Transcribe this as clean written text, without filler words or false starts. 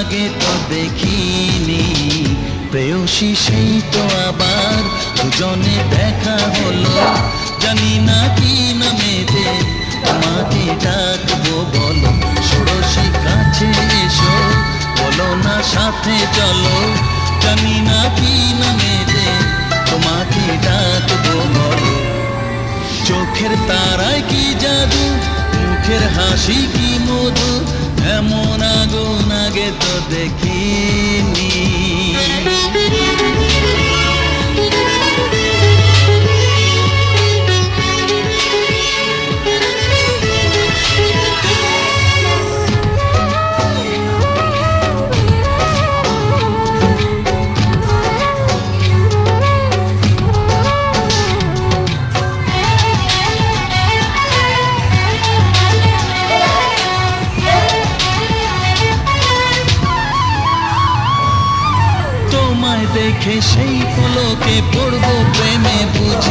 আগে তো দেখিনি প্রেয়সী, সেই তো আবার দুজনে দেখা হলো। জানি না কি নামেতে তোমাকে ডাকবো, বলো ষোড়শী কাছে এসো, বলো না সাথে চলো। জানি না কি নামেতে তোমাকে ডাকবো, বলো। চোখের তারায় কি জাদু, মুখের হাসি কি মধু, এমন আগুন আগে তো দেখিনি। তোমায় দেখে সেই পলকে পড়বো প্রেমে বুঝি।